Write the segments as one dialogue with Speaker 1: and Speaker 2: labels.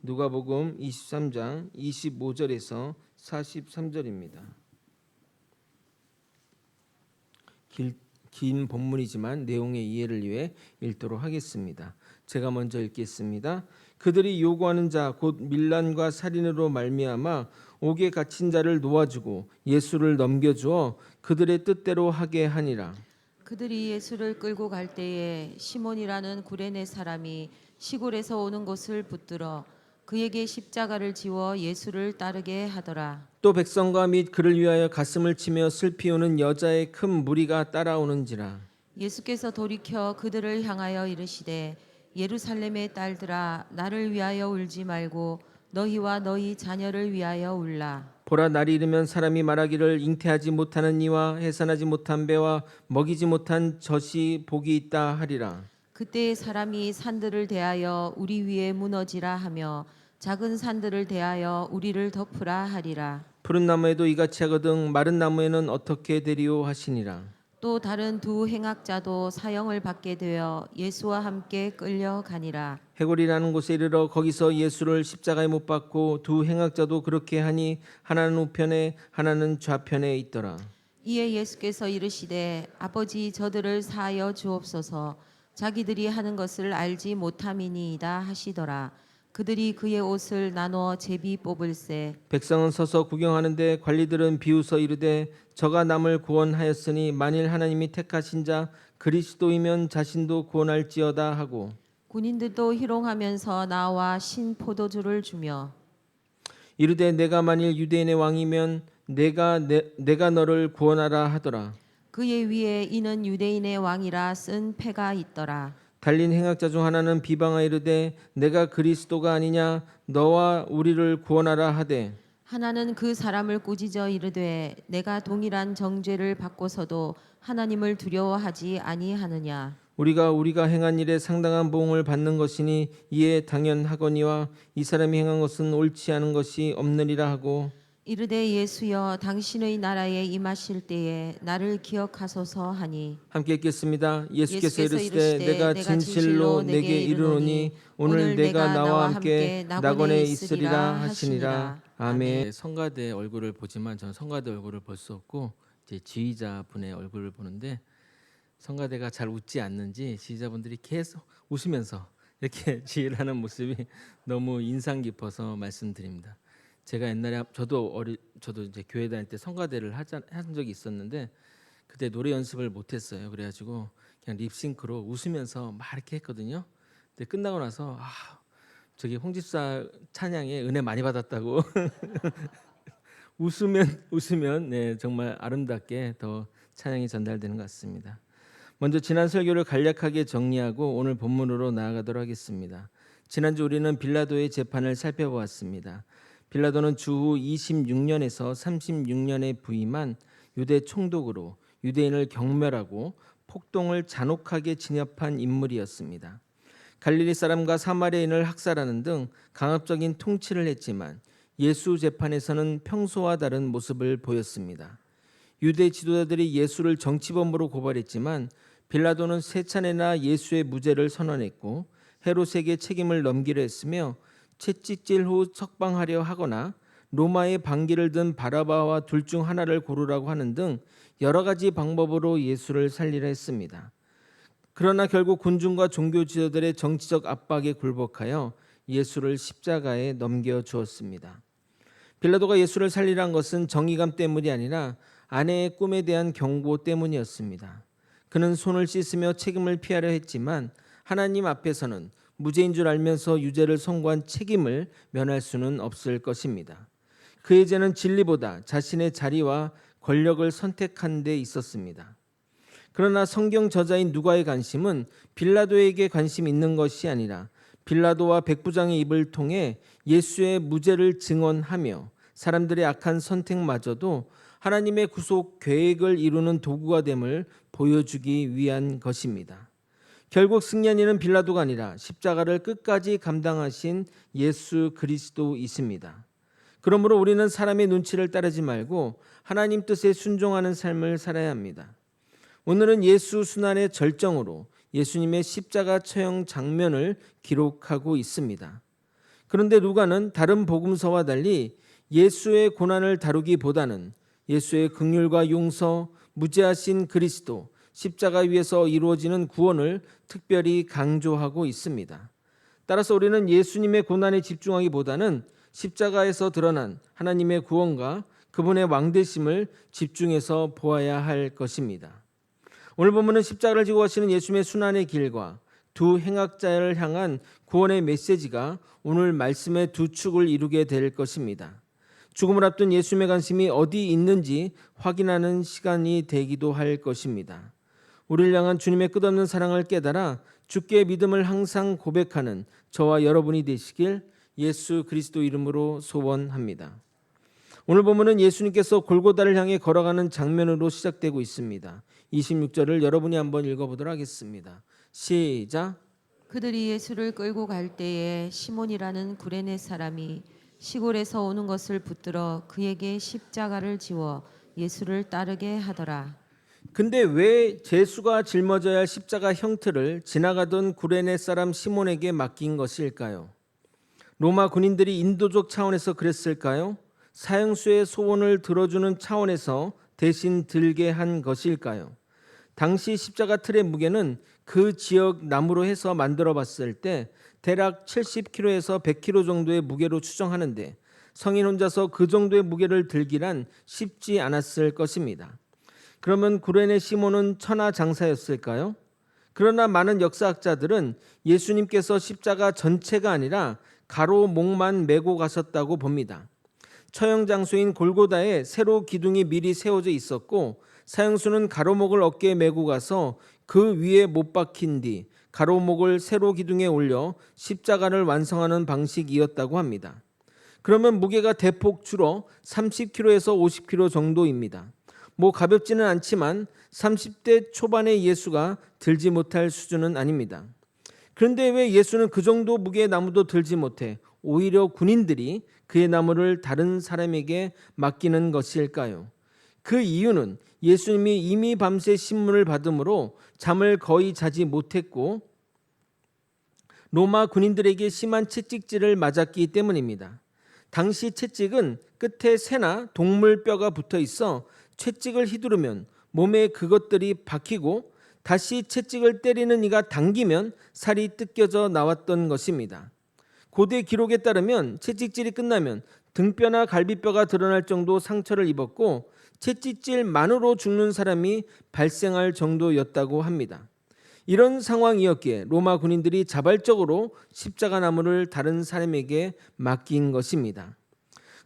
Speaker 1: 누가복음 23장 25절에서 43절입니다. 긴 본문이지만 내용의 이해를 위해 읽도록 하겠습니다. 제가 먼저 읽겠습니다. 그들이 요구하는 자 곧 밀란과 살인으로 말미암아 옥에 갇힌 자를 놓아주고 예수를 넘겨주어 그들의 뜻대로 하게 하니라.
Speaker 2: 그들이 예수를 끌고 갈 때에 시몬이라는 구레네 사람이 시골에서 오는 것을 붙들어 그에게 십자가를 지워 예수를 따르게 하더라.
Speaker 1: 또 백성과 및 그를 위하여 가슴을 치며 슬피 우는 여자의 큰 무리가 따라오는지라.
Speaker 2: 예수께서 돌이켜 그들을 향하여 이르시되 예루살렘의 딸들아 나를 위하여 울지 말고 너희와 너희 자녀를 위하여 울라.
Speaker 1: 보라, 날이 이르면 사람이 말하기를 잉태하지 못하는 이와 해산하지 못한 배와 먹이지 못한 젖이 복이 있다 하리라.
Speaker 2: 그때의 사람이 산들을 대하여 우리 위에 무너지라 하며 작은 산들을 대하여 우리를 덮으라 하리라.
Speaker 1: 푸른 나무에도 이같이 하거든 마른 나무에는 어떻게 되리오 하시니라.
Speaker 2: 또 다른 두 행악자도 사형을 받게 되어 예수와 함께 끌려가니라.
Speaker 1: 해골이라는 곳에 이르러 거기서 예수를 십자가에 못 박고 두 행악자도 그렇게 하니 하나는 우편에 하나는 좌편에 있더라.
Speaker 2: 이에 예수께서 이르시되 아버지 저들을 사하여 주옵소서 자기들이 하는 것을 알지 못함이니이다 하시더라. 그들이 그의 옷을 나누어 제비 뽑을세.
Speaker 1: 백성은 서서 구경하는데 관리들은 비웃어 이르되 저가 남을 구원하였으니 만일 하나님이 택하신 자 그리스도이면 자신도 구원할지어다 하고,
Speaker 2: 군인들도 희롱하면서 나와 신 포도주를 주며
Speaker 1: 이르되 내가 만일 유대인의 왕이면 내가 너를 구원하라 하더라.
Speaker 2: 그의 위에 이는 유대인의 왕이라 쓴 패가 있더라.
Speaker 1: 달린 행악자 중 하나는 비방하여 이르되 내가 그리스도가 아니냐 너와 우리를 구원하라 하되,
Speaker 2: 하나는 그 사람을 꾸짖어 이르되 내가 동일한 정죄를 받고서도 하나님을 두려워하지 아니하느냐.
Speaker 1: 우리가 행한 일에 상당한 보응을 받는 것이니 이에 당연하거니와 이 사람이 행한 것은 옳지 않은 것이 없느니라 하고,
Speaker 2: 이르되 예수여 당신의 나라에 임하실 때에 나를 기억하소서 하니
Speaker 1: 함께 읽겠습니다. 예수께서
Speaker 2: 예수께서
Speaker 1: 이르시되 내가 진실로 내게 이르노니 오늘 내가 나와 함께 낙원에 있으리라 하시니라. 아멘. 성가대 얼굴을 보지만 저는 성가대 얼굴을 볼 수 없고 이제 지휘자분의 얼굴을 보는데, 성가대가 잘 웃지 않는지 지휘자분들이 계속 웃으면서 이렇게 지휘를 하는 모습이 너무 인상 깊어서 말씀드립니다. 제가 옛날에 저도 이제 교회 다닐 때 성가대를 한 적이 있었는데 그때 노래 연습을 못했어요. 그래가지고 그냥 립싱크로 웃으면서 막 이렇게 했거든요. 근데 끝나고 나서 저기 홍집사 찬양에 은혜 많이 받았다고 웃으면 네, 정말 아름답게 더 찬양이 전달되는 것 같습니다. 먼저 지난 설교를 간략하게 정리하고 오늘 본문으로 나아가도록 하겠습니다. 지난주 우리는 빌라도의 재판을 살펴보았습니다. 빌라도는 주후 26년에서 36년에 부임한 유대 총독으로 유대인을 경멸하고 폭동을 잔혹하게 진압한 인물이었습니다. 갈릴리 사람과 사마리아인을 학살하는 등 강압적인 통치를 했지만 예수 재판에서는 평소와 다른 모습을 보였습니다. 유대 지도자들이 예수를 정치범으로 고발했지만 빌라도는 세 차례나 예수의 무죄를 선언했고 헤롯에게 책임을 넘기려 했으며 채찍질 후 석방하려 하거나 로마의 반기를 든 바라바와 둘 중 하나를 고르라고 하는 등 여러 가지 방법으로 예수를 살리려 했습니다. 그러나 결국 군중과 종교 지도자들의 정치적 압박에 굴복하여 예수를 십자가에 넘겨 주었습니다. 빌라도가 예수를 살리란 것은 정의감 때문이 아니라 아내의 꿈에 대한 경고 때문이었습니다. 그는 손을 씻으며 책임을 피하려 했지만 하나님 앞에서는 무죄인 줄 알면서 유죄를 선고한 책임을 면할 수는 없을 것입니다. 그의 죄는 진리보다 자신의 자리와 권력을 선택한 데 있었습니다. 그러나 성경 저자인 누가의 관심은 빌라도에게 관심이 있는 것이 아니라 빌라도와 백부장의 입을 통해 예수의 무죄를 증언하며 사람들의 악한 선택마저도 하나님의 구속 계획을 이루는 도구가 됨을 보여주기 위한 것입니다. 결국 승리한 이는 빌라도가 아니라 십자가를 끝까지 감당하신 예수 그리스도이십니다. 그러므로 우리는 사람의 눈치를 따르지 말고 하나님 뜻에 순종하는 삶을 살아야 합니다. 오늘은 예수 순환의 절정으로 예수님의 십자가 처형 장면을 기록하고 있습니다. 그런데 루가는 다른 복음서와 달리 예수의 고난을 다루기보다는 예수의 긍휼과 용서, 무죄하신 그리스도, 십자가 위에서 이루어지는 구원을 특별히 강조하고 있습니다. 따라서 우리는 예수님의 고난에 집중하기보다는 십자가에서 드러난 하나님의 구원과 그분의 왕되심을 집중해서 보아야 할 것입니다. 오늘 본문은 십자가를 지고 가시는 예수님의 순환의 길과 두 행악자를 향한 구원의 메시지가 오늘 말씀의 두 축을 이루게 될 것입니다. 죽음을 앞둔 예수님의 관심이 어디 있는지 확인하는 시간이 되기도 할 것입니다. 우리를 향한 주님의 끝없는 사랑을 깨달아 주께 믿음을 항상 고백하는 저와 여러분이 되시길 예수 그리스도 이름으로 소원합니다. 오늘 본문은 예수님께서 골고다를 향해 걸어가는 장면으로 시작되고 있습니다. 26절을 여러분이 한번 읽어보도록 하겠습니다. 시작.
Speaker 2: 그들이 예수를 끌고 갈 때에 시몬이라는 구레네 사람이 시골에서 오는 것을 붙들어 그에게 십자가를 지워 예수를 따르게 하더라.
Speaker 1: 근데 왜 제수가 짊어져야 할 십자가 형틀을 지나가던 구레네 사람 시몬에게 맡긴 것일까요? 로마 군인들이 인도적 차원에서 그랬을까요? 사형수의 소원을 들어주는 차원에서 대신 들게 한 것일까요? 당시 십자가 틀의 무게는 그 지역 나무로 해서 만들어 봤을 때 대략 70kg에서 100kg 정도의 무게로 추정하는데 성인 혼자서 그 정도의 무게를 들기란 쉽지 않았을 것입니다. 그러면 구레네 시몬은 천하장사였을까요? 그러나 많은 역사학자들은 예수님께서 십자가 전체가 아니라 가로목만 메고 가셨다고 봅니다. 처형 장소인 골고다에 세로 기둥이 미리 세워져 있었고 사형수는 가로목을 어깨에 메고 가서 그 위에 못 박힌 뒤 가로목을 세로 기둥에 올려 십자가를 완성하는 방식이었다고 합니다. 그러면 무게가 대폭 줄어 30kg에서 50kg 정도입니다. 가볍지는 않지만 30대 초반의 예수가 들지 못할 수준은 아닙니다. 그런데 왜 예수는 그 정도 무게의 나무도 들지 못해 오히려 군인들이 그의 나무를 다른 사람에게 맡기는 것일까요? 그 이유는 예수님이 이미 밤새 신문을 받음으로 잠을 거의 자지 못했고 로마 군인들에게 심한 채찍질을 맞았기 때문입니다. 당시 채찍은 끝에 새나 동물 뼈가 붙어 있어 채찍을 휘두르면 몸에 그것들이 박히고 다시 채찍을 때리는 이가 당기면 살이 뜯겨져 나왔던 것입니다. 고대 기록에 따르면 채찍질이 끝나면 등뼈나 갈비뼈가 드러날 정도 상처를 입었고 채찍질만으로 죽는 사람이 발생할 정도였다고 합니다. 이런 상황이었기에 로마 군인들이 자발적으로 십자가 나무를 다른 사람에게 맡긴 것입니다.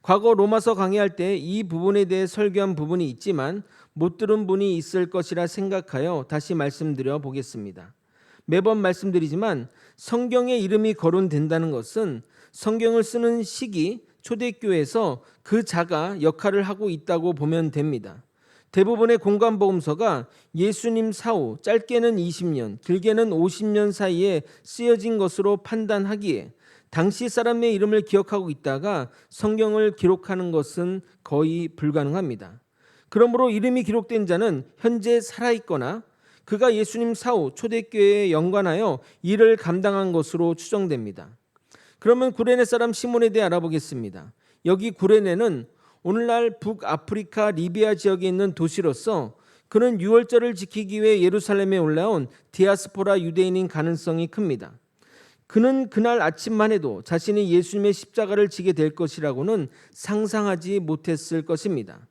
Speaker 1: 과거 로마서 강의할 때 이 부분에 대해 설교한 부분이 있지만 못 들은 분이 있을 것이라 생각하여 다시 말씀드려 보겠습니다. 매번 말씀드리지만 성경에 이름이 거론된다는 것은 성경을 쓰는 시기 초대교회에서 그 자가 역할을 하고 있다고 보면 됩니다. 대부분의 공관복음서가 예수님 사후 짧게는 20년, 길게는 50년 사이에 쓰여진 것으로 판단하기에 당시 사람의 이름을 기억하고 있다가 성경을 기록하는 것은 거의 불가능합니다. 그러므로 이름이 기록된 자는 현재 살아있거나 그가 예수님 사후 초대교회에 연관하여 일을 감당한 것으로 추정됩니다. 그러면 구레네 사람 시몬에 대해 알아보겠습니다. 여기 구레네는 오늘날 북아프리카 리비아 지역에 있는 도시로서 그는 유월절을 지키기 위해 예루살렘에 올라온 디아스포라 유대인인 가능성이 큽니다. 그는 그날 아침만 해도 자신이 예수님의 십자가를 지게 될 것이라고는 상상하지 못했을 것입니다.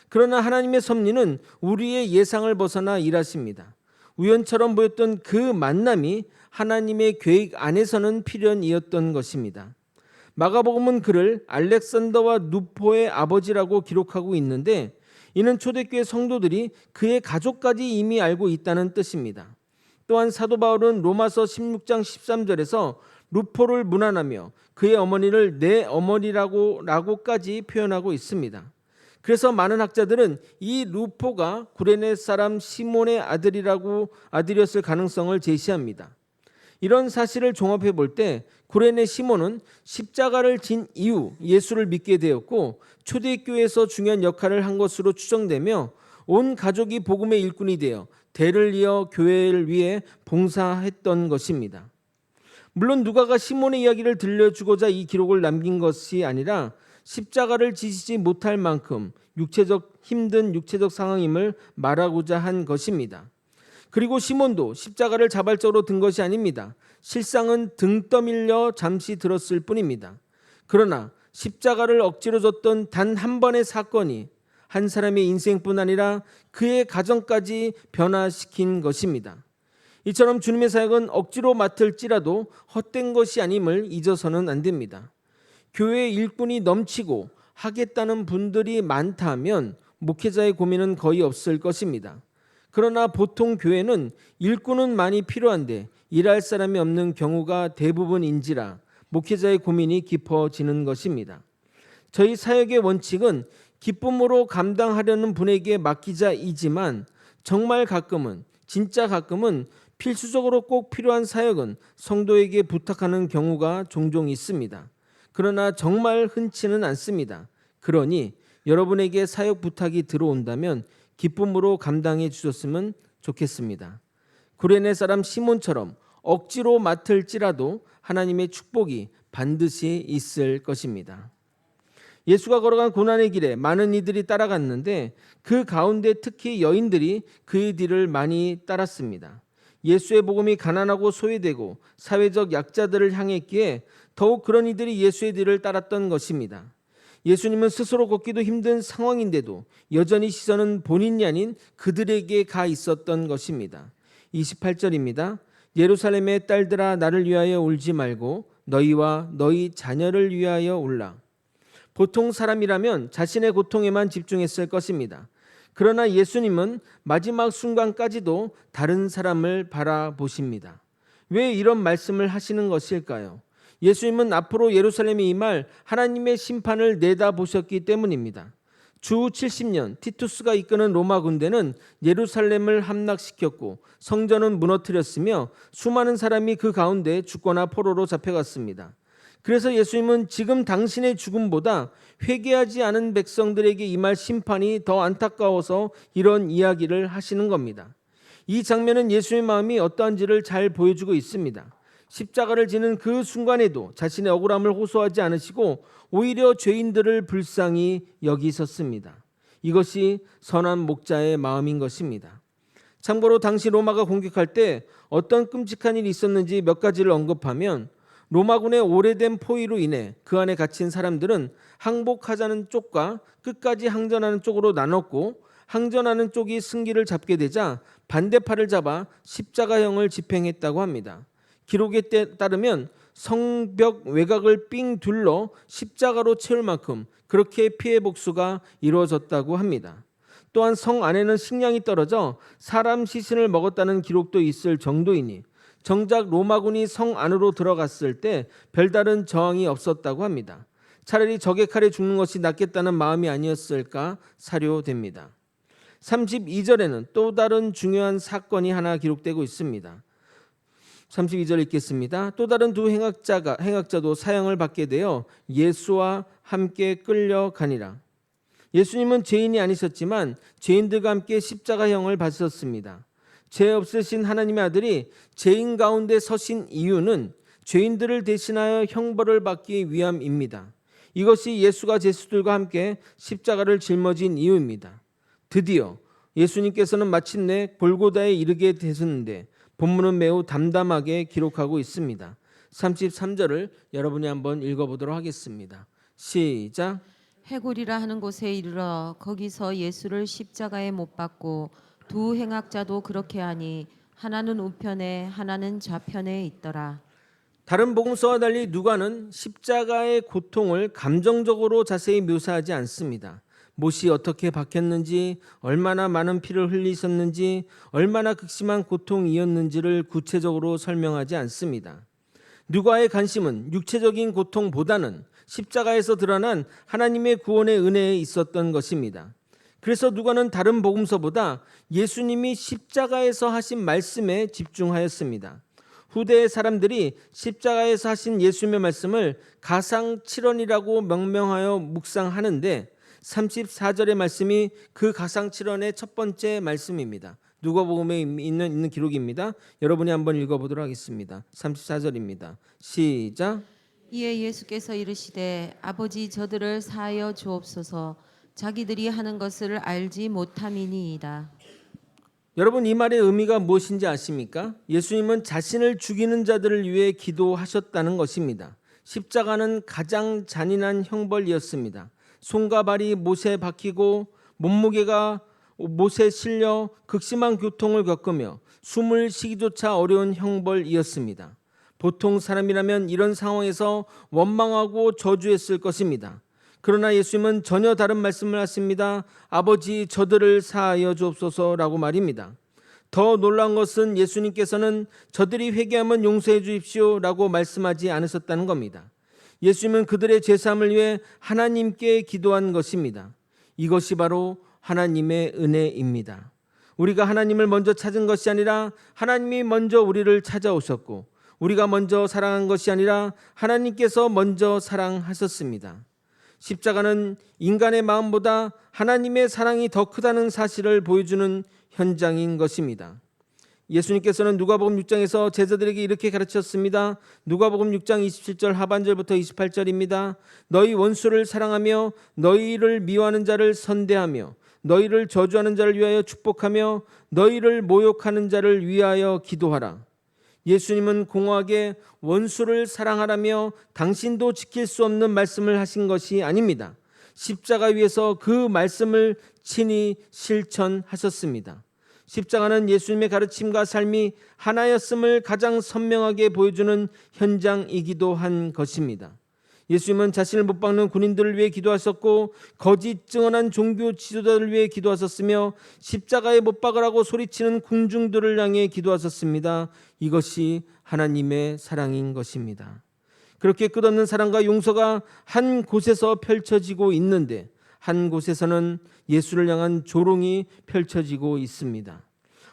Speaker 1: 그러나 하나님의 섭리는 우리의 예상을 벗어나 일하십니다. 우연처럼 보였던 그 만남이 하나님의 계획 안에서는 필연이었던 것입니다. 마가복음은 그를 알렉산더와 누포의 아버지라고 기록하고 있는데 이는 초대교회 성도들이 그의 가족까지 이미 알고 있다는 뜻입니다. 또한 사도 바울은 로마서 16장 13절에서 루포를 문안하며 그의 어머니를 내 어머니라고까지 표현하고 있습니다. 그래서 많은 학자들은 이 루포가 구레네 사람 시몬의 아들이었을 가능성을 제시합니다. 이런 사실을 종합해 볼 때 구레네 시몬은 십자가를 진 이후 예수를 믿게 되었고 초대교회에서 중요한 역할을 한 것으로 추정되며 온 가족이 복음의 일꾼이 되어 대를 이어 교회를 위해 봉사했던 것입니다. 물론 누가가 시몬의 이야기를 들려주고자 이 기록을 남긴 것이 아니라 십자가를 지시지 못할 만큼 힘든 육체적 상황임을 말하고자 한 것입니다. 그리고 시몬도 십자가를 자발적으로 든 것이 아닙니다. 실상은 등 떠밀려 잠시 들었을 뿐입니다. 그러나 십자가를 억지로 졌던 단 한 번의 사건이 한 사람의 인생뿐 아니라 그의 가정까지 변화시킨 것입니다. 이처럼 주님의 사역은 억지로 맡을지라도 헛된 것이 아님을 잊어서는 안 됩니다. 교회의 일꾼이 넘치고 하겠다는 분들이 많다면 목회자의 고민은 거의 없을 것입니다. 그러나 보통 교회는 일꾼은 많이 필요한데 일할 사람이 없는 경우가 대부분인지라 목회자의 고민이 깊어지는 것입니다. 저희 사역의 원칙은 기쁨으로 감당하려는 분에게 맡기자이지만 정말 가끔은, 진짜 가끔은 필수적으로 꼭 필요한 사역은 성도에게 부탁하는 경우가 종종 있습니다. 그러나 정말 흔치는 않습니다. 그러니 여러분에게 사역 부탁이 들어온다면 기쁨으로 감당해 주셨으면 좋겠습니다. 구레네 사람 시몬처럼 억지로 맡을지라도 하나님의 축복이 반드시 있을 것입니다. 예수가 걸어간 고난의 길에 많은 이들이 따라갔는데 그 가운데 특히 여인들이 그의 뒤를 많이 따랐습니다. 예수의 복음이 가난하고 소외되고 사회적 약자들을 향했기에 더욱 그런 이들이 예수의 뒤를 따랐던 것입니다. 예수님은 스스로 걷기도 힘든 상황인데도 여전히 시선은 본인이 아닌 그들에게 가 있었던 것입니다. 28절입니다. 예루살렘의 딸들아 나를 위하여 울지 말고 너희와 너희 자녀를 위하여 울라. 보통 사람이라면 자신의 고통에만 집중했을 것입니다. 그러나 예수님은 마지막 순간까지도 다른 사람을 바라보십니다. 왜 이런 말씀을 하시는 것일까요? 예수님은 앞으로 예루살렘에 임할 하나님의 심판을 내다보셨기 때문입니다. 주 70년 티투스가 이끄는 로마 군대는 예루살렘을 함락시켰고 성전은 무너뜨렸으며 수많은 사람이 그 가운데 죽거나 포로로 잡혀갔습니다. 그래서 예수님은 지금 당신의 죽음보다 회개하지 않은 백성들에게 임할 심판이 더 안타까워서 이런 이야기를 하시는 겁니다. 이 장면은 예수의 마음이 어떠한지를 잘 보여주고 있습니다. 십자가를 지는 그 순간에도 자신의 억울함을 호소하지 않으시고 오히려 죄인들을 불쌍히 여기셨습니다. 이것이 선한 목자의 마음인 것입니다. 참고로 당시 로마가 공격할 때 어떤 끔찍한 일이 있었는지 몇 가지를 언급하면 로마군의 오래된 포위로 인해 그 안에 갇힌 사람들은 항복하자는 쪽과 끝까지 항전하는 쪽으로 나눴고 항전하는 쪽이 승기를 잡게 되자 반대팔을 잡아 십자가형을 집행했다고 합니다. 기록에 따르면 성벽 외곽을 삥 둘러 십자가로 채울 만큼 그렇게 피해 복수가 이루어졌다고 합니다. 또한 성 안에는 식량이 떨어져 사람 시신을 먹었다는 기록도 있을 정도이니 정작 로마군이 성 안으로 들어갔을 때 별다른 저항이 없었다고 합니다. 차라리 적의 칼에 죽는 것이 낫겠다는 마음이 아니었을까 사료됩니다. 32절에는 또 다른 중요한 사건이 하나 기록되고 있습니다. 32절 읽겠습니다. 또 다른 두 행악자도 사형을 받게 되어 예수와 함께 끌려가니라. 예수님은 죄인이 아니셨지만 죄인들과 함께 십자가형을 받으셨습니다. 죄 없으신 하나님의 아들이 죄인 가운데 서신 이유는 죄인들을 대신하여 형벌을 받기 위함입니다. 이것이 예수가 제수들과 함께 십자가를 짊어진 이유입니다. 드디어 예수님께서는 마침내 골고다에 이르게 되셨는데 본문은 매우 담담하게 기록하고 있습니다. 33절을 여러분이 한번 읽어보도록 하겠습니다. 시작.
Speaker 2: 해골이라 하는 곳에 이르러 거기서 예수를 십자가에 못 박고 두 행악자도 그렇게 하니 하나는 우편에 하나는 좌편에 있더라.
Speaker 1: 다른 복음서와 달리 누가는 십자가의 고통을 감정적으로 자세히 묘사하지 않습니다. 못이 어떻게 박혔는지, 얼마나 많은 피를 흘리셨는지, 얼마나 극심한 고통이었는지를 구체적으로 설명하지 않습니다. 누가의 관심은 육체적인 고통보다는 십자가에서 드러난 하나님의 구원의 은혜에 있었던 것입니다. 그래서 누가는 다른 복음서보다 예수님이 십자가에서 하신 말씀에 집중하였습니다. 후대의 사람들이 십자가에서 하신 예수님의 말씀을 가상칠언이라고 명명하여 묵상하는데 34절의 말씀이 그 가상칠언의 첫 번째 말씀입니다. 누가복음에 있는 기록입니다. 여러분이 한번 읽어보도록 하겠습니다. 34절입니다. 시작.
Speaker 2: 이에 예수께서 이르시되 아버지 저들을 사하여 주옵소서 자기들이 하는 것을 알지 못함이니이다.
Speaker 1: 여러분, 이 말의 의미가 무엇인지 아십니까? 예수님은 자신을 죽이는 자들을 위해 기도하셨다는 것입니다. 십자가는 가장 잔인한 형벌이었습니다. 손과 발이 못에 박히고 몸무게가 못에 실려 극심한 고통을 겪으며 숨을 쉬기조차 어려운 형벌이었습니다. 보통 사람이라면 이런 상황에서 원망하고 저주했을 것입니다. 그러나 예수님은 전혀 다른 말씀을 하십니다. 아버지 저들을 사하여 주옵소서라고 말입니다. 더 놀라운 것은 예수님께서는 저들이 회개하면 용서해 주십시오라고 말씀하지 않으셨다는 겁니다. 예수님은 그들의 죄사함을 위해 하나님께 기도한 것입니다. 이것이 바로 하나님의 은혜입니다. 우리가 하나님을 먼저 찾은 것이 아니라 하나님이 먼저 우리를 찾아오셨고, 우리가 먼저 사랑한 것이 아니라 하나님께서 먼저 사랑하셨습니다. 십자가는 인간의 마음보다 하나님의 사랑이 더 크다는 사실을 보여주는 현장인 것입니다. 예수님께서는 누가복음 6장에서 제자들에게 이렇게 가르쳤습니다. 누가복음 6장 27절 하반절부터 28절입니다. 너희 원수를 사랑하며 너희를 미워하는 자를 선대하며 너희를 저주하는 자를 위하여 축복하며 너희를 모욕하는 자를 위하여 기도하라. 예수님은 공허하게 원수를 사랑하라며 당신도 지킬 수 없는 말씀을 하신 것이 아닙니다. 십자가 위에서 그 말씀을 친히 실천하셨습니다. 십자가는 예수님의 가르침과 삶이 하나였음을 가장 선명하게 보여주는 현장이기도 한 것입니다. 예수님은 자신을 못 박는 군인들을 위해 기도하셨고 거짓 증언한 종교 지도자들을 위해 기도하셨으며 십자가에 못 박으라고 소리치는 군중들을 향해 기도하셨습니다. 이것이 하나님의 사랑인 것입니다. 그렇게 끝없는 사랑과 용서가 한 곳에서 펼쳐지고 있는데 한 곳에서는 예수를 향한 조롱이 펼쳐지고 있습니다.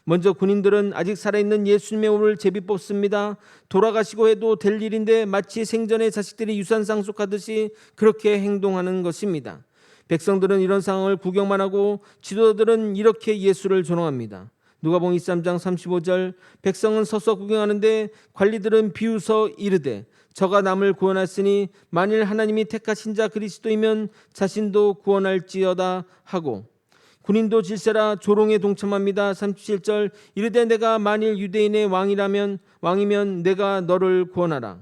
Speaker 1: 먼저 군인들은 아직 살아있는 예수님의 몸을 제비 뽑습니다. 돌아가시고 해도 될 일인데 마치 생전에 자식들이 유산 상속하듯이 그렇게 행동하는 것입니다. 백성들은 이런 상황을 구경만 하고 지도자들은 이렇게 예수를 조롱합니다. 누가복음 23장 35절 백성은 서서 구경하는데 관리들은 비웃어 이르되 저가 남을 구원하였으니 만일 하나님이 택하신 자 그리스도이면 자신도 구원할지어다 하고 군인도 질세라 조롱에 동참합니다. 37절 이르되 내가 만일 유대인의 왕이면 내가 너를 구원하라.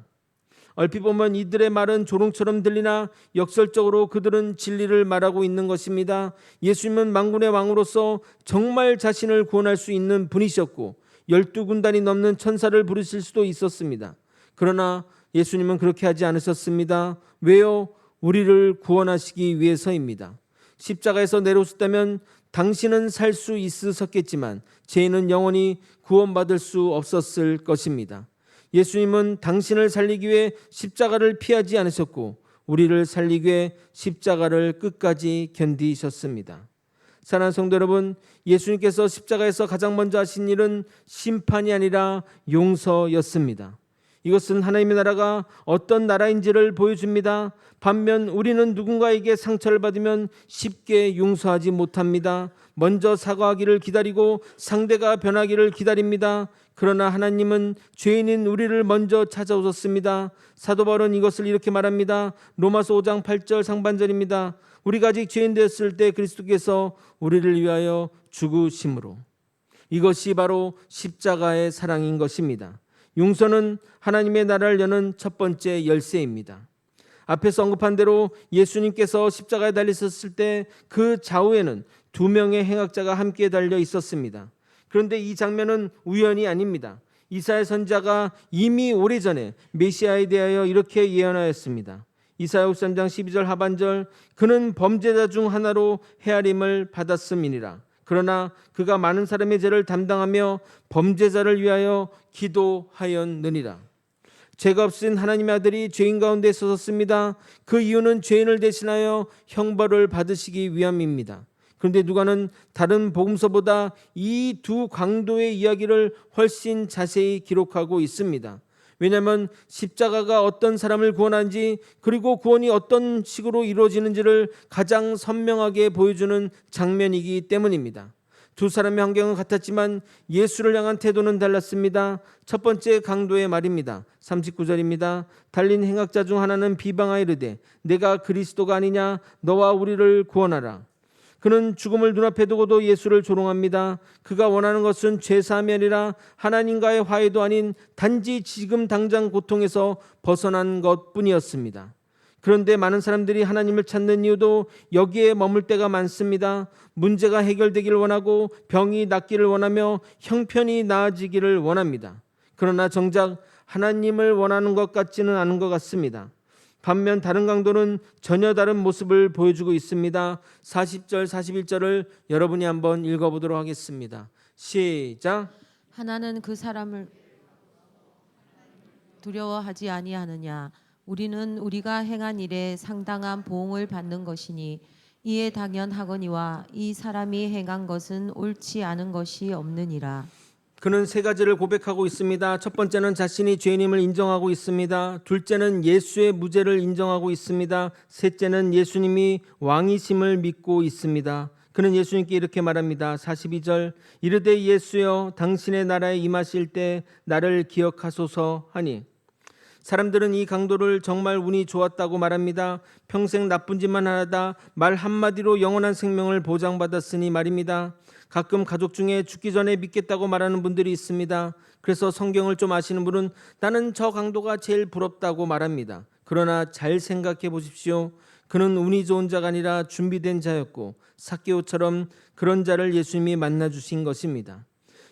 Speaker 1: 얼핏 보면 이들의 말은 조롱처럼 들리나 역설적으로 그들은 진리를 말하고 있는 것입니다. 예수님은 만군의 왕으로서 정말 자신을 구원할 수 있는 분이셨고 12군단이 넘는 천사를 부르실 수도 있었습니다. 그러나 예수님은 그렇게 하지 않으셨습니다. 왜요? 우리를 구원하시기 위해서입니다. 십자가에서 내려오셨다면 당신은 살 수 있으셨겠지만 죄인은 영원히 구원받을 수 없었을 것입니다. 예수님은 당신을 살리기 위해 십자가를 피하지 않으셨고 우리를 살리기 위해 십자가를 끝까지 견디셨습니다. 사랑하는 성도 여러분, 예수님께서 십자가에서 가장 먼저 하신 일은 심판이 아니라 용서였습니다. 이것은 하나님의 나라가 어떤 나라인지를 보여줍니다. 반면 우리는 누군가에게 상처를 받으면 쉽게 용서하지 못합니다. 먼저 사과하기를 기다리고 상대가 변하기를 기다립니다. 그러나 하나님은 죄인인 우리를 먼저 찾아오셨습니다. 사도 바울은 이것을 이렇게 말합니다. 로마서 5장 8절 상반절입니다. 우리가 아직 죄인 되었을 때 그리스도께서 우리를 위하여 죽으심으로. 이것이 바로 십자가의 사랑인 것입니다. 용서는 하나님의 나라를 여는 첫 번째 열쇠입니다. 앞에서 언급한 대로 예수님께서 십자가에 달리셨을 때 그 좌우에는 2명의 행악자가 함께 달려 있었습니다. 그런데 이 장면은 우연이 아닙니다. 이사야 선지자가 이미 오래전에 메시아에 대하여 이렇게 예언하였습니다. 이사야 53장 12절 하반절 그는 범죄자 중 하나로 헤아림을 받았음이니라. 그러나 그가 많은 사람의 죄를 담당하며 범죄자를 위하여 기도하였느니라. 죄가 없으신 하나님의 아들이 죄인 가운데 서셨습니다. 그 이유는 죄인을 대신하여 형벌을 받으시기 위함입니다. 그런데 누가는 다른 복음서보다 이 두 강도의 이야기를 훨씬 자세히 기록하고 있습니다. 왜냐하면 십자가가 어떤 사람을 구원하는지 그리고 구원이 어떤 식으로 이루어지는지를 가장 선명하게 보여주는 장면이기 때문입니다. 두 사람의 환경은 같았지만 예수를 향한 태도는 달랐습니다. 첫 번째 강도의 말입니다. 39절입니다. 달린 행악자 중 하나는 비방하여 이르되 내가 그리스도가 아니냐 너와 우리를 구원하라. 그는 죽음을 눈앞에 두고도 예수를 조롱합니다. 그가 원하는 것은 죄사함이 아니라 하나님과의 화해도 아닌 단지 지금 당장 고통에서 벗어난 것뿐이었습니다. 그런데 많은 사람들이 하나님을 찾는 이유도 여기에 머물 때가 많습니다. 문제가 해결되기를 원하고 병이 낫기를 원하며 형편이 나아지기를 원합니다. 그러나 정작 하나님을 원하는 것 같지는 않은 것 같습니다. 반면 다른 강도는 전혀 다른 모습을 보여주고 있습니다. 40절 41절을 여러분이 한번 읽어보도록 하겠습니다. 시작.
Speaker 2: 하나는 그 사람을 두려워하지 아니하느냐 우리는 우리가 행한 일에 상당한 보응을 받는 것이니 이에 당연하거니와 이 사람이 행한 것은 옳지 않은 것이 없느니라.
Speaker 1: 그는 세 가지를 고백하고 있습니다. 첫 번째는 자신이 죄인임을 인정하고 있습니다. 둘째는 예수의 무죄를 인정하고 있습니다. 셋째는 예수님이 왕이심을 믿고 있습니다. 그는 예수님께 이렇게 말합니다. 42절 이르되 예수여 당신의 나라에 임하실 때 나를 기억하소서 하니 사람들은 이 강도를 정말 운이 좋았다고 말합니다. 평생 나쁜 짓만 하다 말 한마디로 영원한 생명을 보장받았으니 말입니다. 가끔 가족 중에 죽기 전에 믿겠다고 말하는 분들이 있습니다. 그래서 성경을 좀 아시는 분은 나는 저 강도가 제일 부럽다고 말합니다. 그러나 잘 생각해 보십시오. 그는 운이 좋은 자가 아니라 준비된 자였고 삭개오처럼 그런 자를 예수님이 만나주신 것입니다.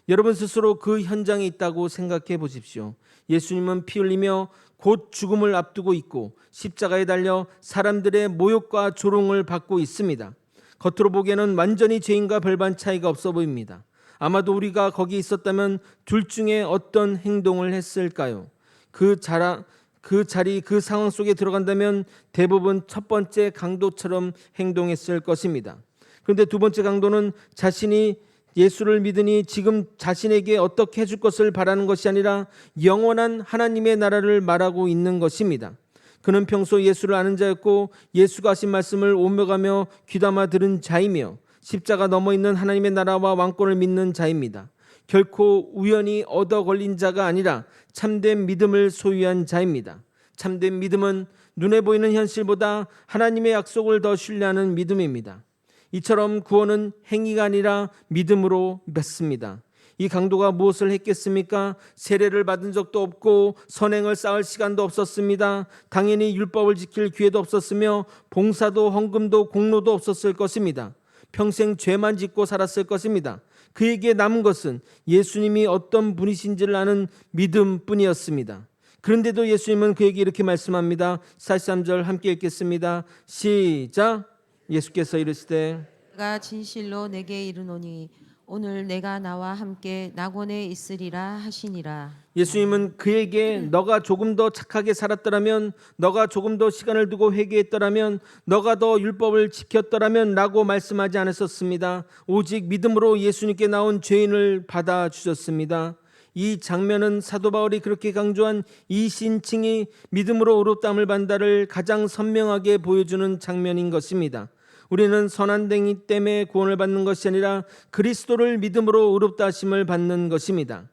Speaker 1: 여러분 스스로 그 현장에 있다고 생각해 보십시오. 예수님은 피 흘리며 곧 죽음을 앞두고 있고 십자가에 달려 사람들의 모욕과 조롱을 받고 있습니다. 겉으로 보기에는 완전히 죄인과 별반 차이가 없어 보입니다. 아마도 우리가 거기 있었다면 둘 중에 어떤 행동을 했을까요? 그 자리, 그 상황 속에 들어간다면 대부분 첫 번째 강도처럼 행동했을 것입니다. 그런데 두 번째 강도는 자신이 예수를 믿으니 지금 자신에게 어떻게 해줄 것을 바라는 것이 아니라 영원한 하나님의 나라를 말하고 있는 것입니다. 그는 평소 예수를 아는 자였고 예수가 하신 말씀을 오며가며 귀담아 들은 자이며 십자가 넘어 있는 하나님의 나라와 왕권을 믿는 자입니다. 결코 우연히 얻어 걸린 자가 아니라 참된 믿음을 소유한 자입니다. 참된 믿음은 눈에 보이는 현실보다 하나님의 약속을 더 신뢰하는 믿음입니다. 이처럼 구원은 행위가 아니라 믿음으로 맺습니다. 이 강도가 무엇을 했겠습니까? 세례를 받은 적도 없고 선행을 쌓을 시간도 없었습니다. 당연히 율법을 지킬 기회도 없었으며 봉사도 헌금도 공로도 없었을 것입니다. 평생 죄만 짓고 살았을 것입니다. 그에게 남은 것은 예수님이 어떤 분이신지를 아는 믿음뿐이었습니다. 그런데도 예수님은 그에게 이렇게 말씀합니다. 43절 함께 읽겠습니다. 시작. 예수께서 이르시되
Speaker 2: 내가 진실로 내게 이르노니 오늘 내가 나와 함께 낙원에 있으리라 하시니라.
Speaker 1: 예수님은 그에게 너가 조금 더 착하게 살았더라면, 너가 조금 더 시간을 두고 회개했더라면, 너가 더 율법을 지켰더라면 라고 말씀하지 않으셨습니다. 오직 믿음으로 예수님께 나온 죄인을 받아주셨습니다. 이 장면은 사도 바울이 그렇게 강조한 이신칭이 믿음으로 의롭다함을 받는다를 가장 선명하게 보여주는 장면인 것입니다. 우리는 선한 행위 때문에 구원을 받는 것이 아니라 그리스도를 믿음으로 의롭다 하심을 받는 것입니다.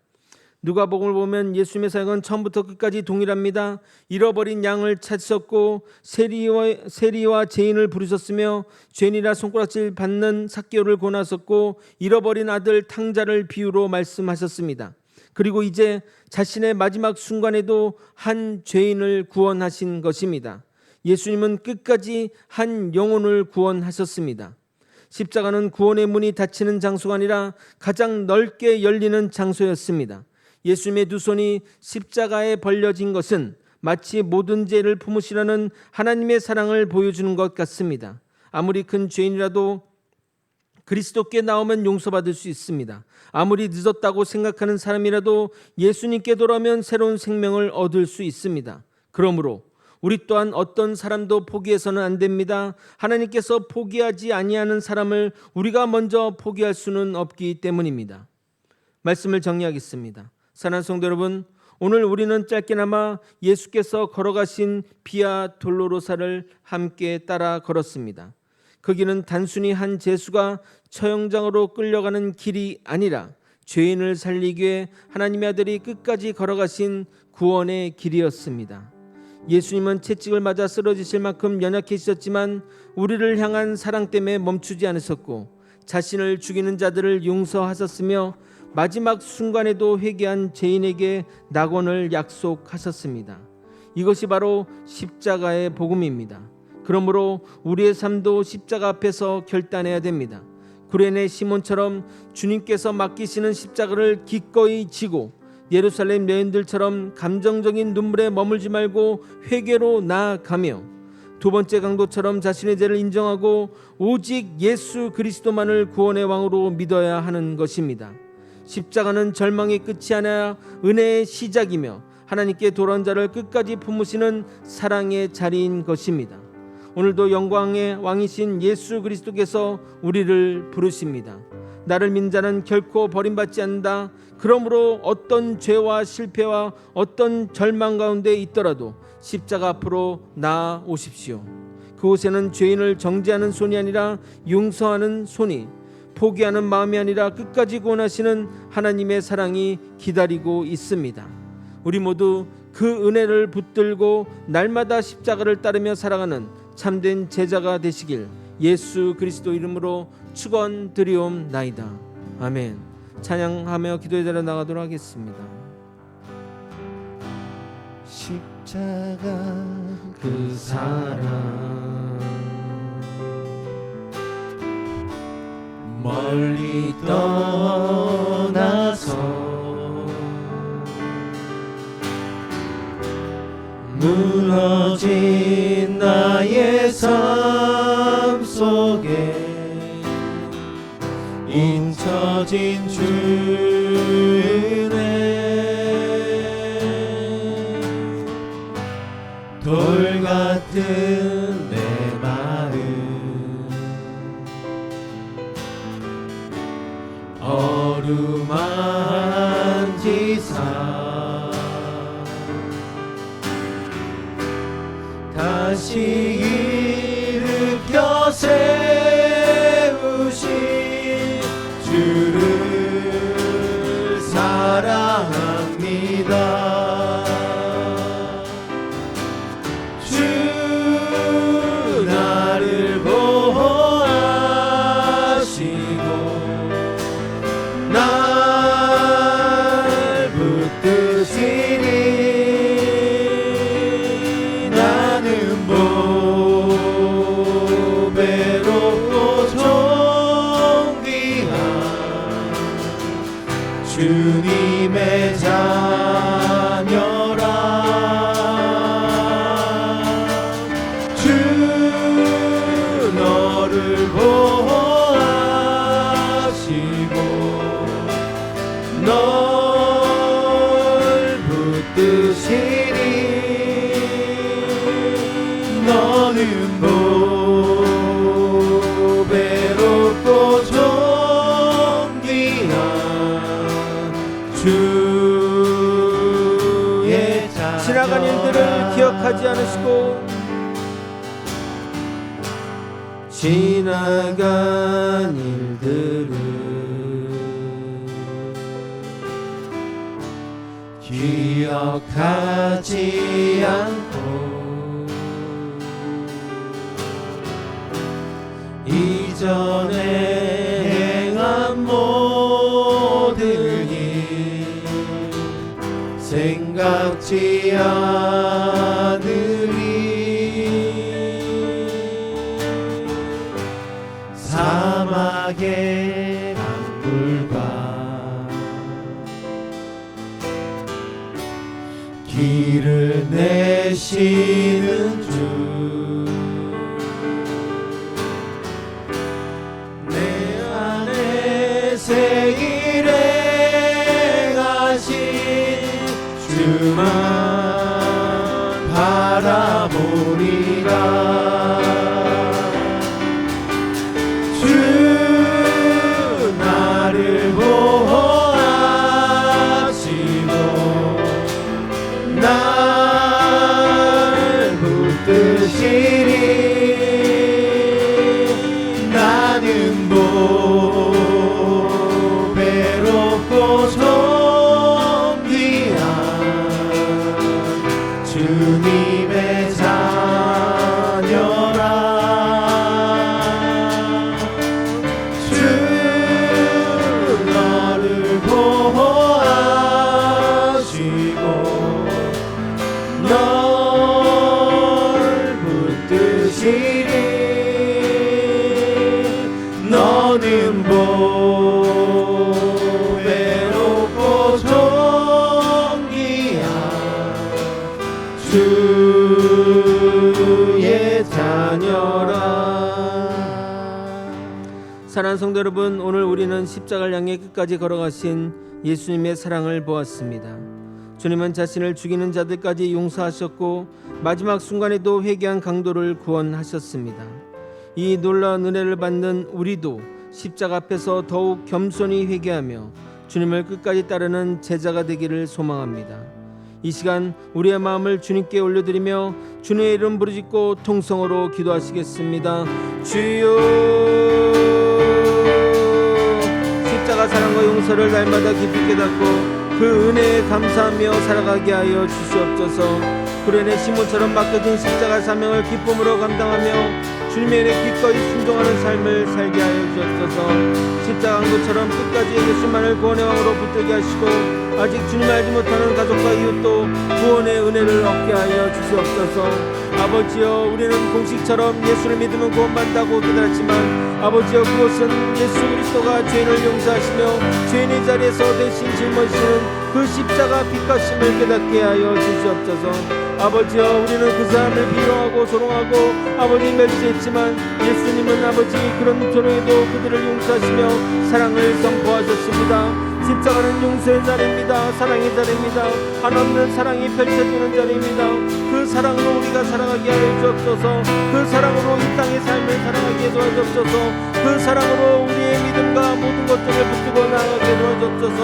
Speaker 1: 누가복음을 보면 예수님의 사역은 처음부터 끝까지 동일합니다. 잃어버린 양을 찾으셨고 세리와 죄인을 부르셨으며 죄인이라 손가락질 받는 삭개오를 권하셨고 잃어버린 아들 탕자를 비유로 말씀하셨습니다. 그리고 이제 자신의 마지막 순간에도 한 죄인을 구원하신 것입니다. 예수님은 끝까지 한 영혼을 구원하셨습니다. 십자가는 구원의 문이 닫히는 장소가 아니라 가장 넓게 열리는 장소였습니다. 예수님의 두 손이 십자가에 벌려진 것은 마치 모든 죄를 품으시려는 하나님의 사랑을 보여주는 것 같습니다. 아무리 큰 죄인이라도 그리스도께 나오면 용서받을 수 있습니다. 아무리 늦었다고 생각하는 사람이라도 예수님께 돌아오면 새로운 생명을 얻을 수 있습니다. 그러므로 우리 또한 어떤 사람도 포기해서는 안 됩니다. 하나님께서 포기하지 아니하는 사람을 우리가 먼저 포기할 수는 없기 때문입니다. 말씀을 정리하겠습니다. 사랑하는 성도 여러분, 오늘 우리는 짧게나마 예수께서 걸어가신 비아 돌로로사를 함께 따라 걸었습니다. 그 길은 단순히 한 죄수가 처형장으로 끌려가는 길이 아니라 죄인을 살리기 위해 하나님의 아들이 끝까지 걸어가신 구원의 길이었습니다. 예수님은 채찍을 맞아 쓰러지실 만큼 연약해지셨지만 우리를 향한 사랑 때문에 멈추지 않으셨고 자신을 죽이는 자들을 용서하셨으며 마지막 순간에도 회개한 죄인에게 낙원을 약속하셨습니다. 이것이 바로 십자가의 복음입니다. 그러므로 우리의 삶도 십자가 앞에서 결단해야 됩니다. 구레네 시몬처럼 주님께서 맡기시는 십자가를 기꺼이 지고 예루살렘 여인들처럼 감정적인 눈물에 머물지 말고 회개로 나아가며 두 번째 강도처럼 자신의 죄를 인정하고 오직 예수 그리스도만을 구원의 왕으로 믿어야 하는 것입니다. 십자가는 절망의 끝이 아니라 은혜의 시작이며 하나님께 돌아온 자를 끝까지 품으시는 사랑의 자리인 것입니다. 오늘도 영광의 왕이신 예수 그리스도께서 우리를 부르십니다. 나를 믿는 자는 결코 버림받지 않는다. 그러므로 어떤 죄와 실패와 어떤 절망 가운데 있더라도 십자가 앞으로 나아오십시오. 그곳에는 죄인을 정죄하는 손이 아니라 용서하는 손이, 포기하는 마음이 아니라 끝까지 구원하시는 하나님의 사랑이 기다리고 있습니다. 우리 모두 그 은혜를 붙들고 날마다 십자가를 따르며 살아가는 참된 제자가 되시길 예수 그리스도 이름으로 축원드리옵나이다. 아멘. 찬양하며 기도의 자리에 나가도록 하겠습니다.
Speaker 3: 십자가
Speaker 1: 그 사랑
Speaker 3: 멀리 떠나서 무너진 나의 삶 속에 잊혀진 주의 돌 같은 내 마음 어루만지사 다시 일으켜 세우신 주를 사랑합니다. 주 나를 보호하시고 날 붙드시니 나는 보배롭고 존귀한 주님의 자녀라. 주 너를 보호하시고 널 붙드시니 너는 보배롭고 존귀한 주의 자녀라.
Speaker 1: 지나간 일들을 기억하지 않으시고 지나간 일들을
Speaker 3: 기억하지 않고 이전에 행한 모든 일 생각지 않으리. 사막의 강물과 길을 내시는 주 내 안에 새 일 행하신 주만 바라보리라. 주 나를 보호하시고 날 되시리. 너는 보배롭고 존귀한 주의 자녀라.
Speaker 1: 사랑하는 성도 여러분, 오늘 우리는 십자가를 향해 끝까지 걸어가신 예수님의 사랑을 보았습니다. 주님은 자신을 죽이는 자들까지 용서하셨고 마지막 순간에도 회개한 강도를 구원하셨습니다. 이 놀라운 은혜를 받는 우리도 십자가 앞에서 더욱 겸손히 회개하며 주님을 끝까지 따르는 제자가 되기를 소망합니다. 이 시간 우리의 마음을 주님께 올려드리며 주님의 이름 부르짖고 통성으로 기도하시겠습니다. 주여, 십자가 사랑과 용서를 날마다 깊이 깨닫고 그 은혜에 감사하며 살아가게 하여 주시옵소서. 구레네 시몬처럼 맡겨진 십자가 사명을 기쁨으로 감당하며 주님의 은혜 기꺼이 순종하는 삶을 살게 하여 주옵소서. 십자가 강도처럼 끝까지 예수만을 구원의 왕으로 붙들게 하시고 아직 주님을 알지 못하는 가족과 이웃도 구원의 은혜를 얻게 하여 주시옵소서. 아버지여, 우리는 공식처럼 예수를 믿으면 구원받는다고 깨달았지만 아버지여, 그것은 예수 그리스도가 죄인을 용서하시며 죄인의 자리에서 대신 짊어지시는 그 십자가 빛가심을 깨닫게 하여 주시옵소서. 아버지여, 우리는 그 사람을 비방하고 조롱하고 아버지 멸시했지만 예수님은 아버지 그런 조롱에도 그들을 용서하시며 사랑을 선포하셨습니다. 십자가는 용서의 자리입니다. 사랑의 자리입니다. 한없는 사랑이 펼쳐지는 자리입니다. 그 사랑으로 우리가 살아가게 하여 주옵소서. 그 사랑으로 이 땅의 삶을 살아가게 도와주옵소서. 그 사랑으로 우리의 믿음과 모든 것들을 붙들고 나아가게 도와주옵소서.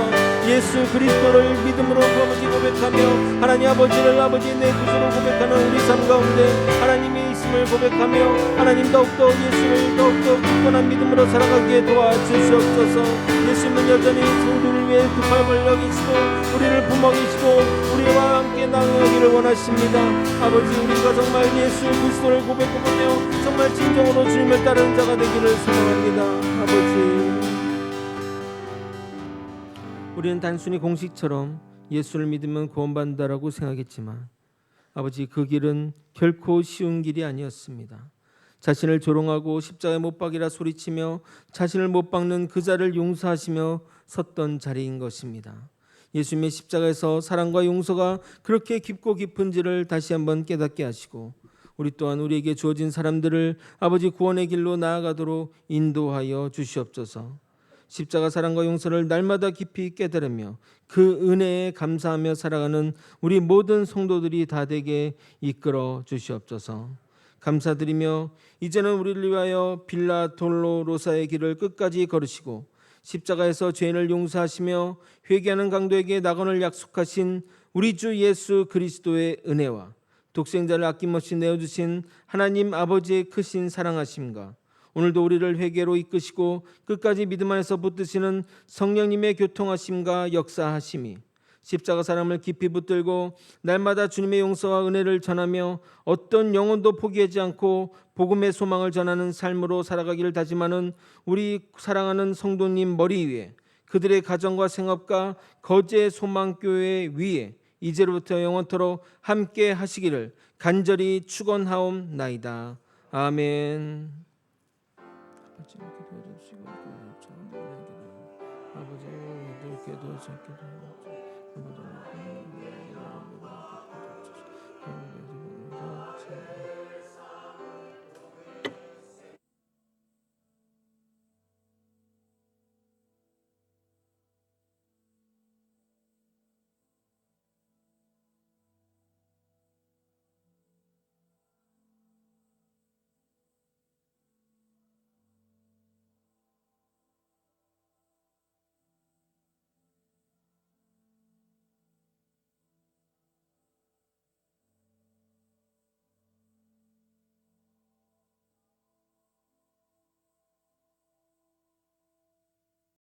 Speaker 1: 예수 그리스도를 믿음으로 아버지 고백하며 하나님 아버지를 아버지 내 구주로 고백하는 우리 삶 가운데 하나님이 있음을 고백하며 하나님 더욱더 예수를 더욱더 굳건한 믿음으로 살아가게 도와주시옵소서. 예수님은 여전히 성도를 위해 급함을 여기시고 우리를 부먹이시고 우리와 함께 나누기를 원하십니다. 아버지, 우리가 정말 예수 그리스도를 고백하며 정말 진정으로 주님을 따르는 자가 되기를 소망합니다. 아버지, 우리는 단순히 공식처럼 예수를 믿으면 구원받는다라고 생각했지만 아버지, 그 길은 결코 쉬운 길이 아니었습니다. 자신을 조롱하고 십자가에 못 박이라 소리치며 자신을 못 박는 그 자를 용서하시며 섰던 자리인 것입니다. 예수님의 십자가에서 사랑과 용서가 그렇게 깊고 깊은지를 다시 한번 깨닫게 하시고 우리 또한 우리에게 주어진 사람들을 아버지 구원의 길로 나아가도록 인도하여 주시옵소서. 십자가 사랑과 용서를 날마다 깊이 깨달으며 그 은혜에 감사하며 살아가는 우리 모든 성도들이 다 되게 이끌어 주시옵소서. 감사드리며 이제는 우리를 위하여 빌라 돌로로사의 길을 끝까지 걸으시고 십자가에서 죄인을 용서하시며 회개하는 강도에게 낙원을 약속하신 우리 주 예수 그리스도의 은혜와 독생자를 아낌없이 내어주신 하나님 아버지의 크신 사랑하심과 오늘도 우리를 회개로 이끄시고 끝까지 믿음 안에서 붙드시는 성령님의 교통하심과 역사하심이 십자가 사랑을 깊이 붙들고 날마다 주님의 용서와 은혜를 전하며 어떤 영혼도 포기하지 않고 복음의 소망을 전하는 삶으로 살아가기를 다짐하는 우리 사랑하는 성도님 머리 위에 그들의 가정과 생업과 거제의 소망교회 위에 이제로부터 영원토록 함께 하시기를 간절히 축원하옵나이다. 아멘. 아버지, 기도해주시고 아버지, 이렇게 도와주시고 아버지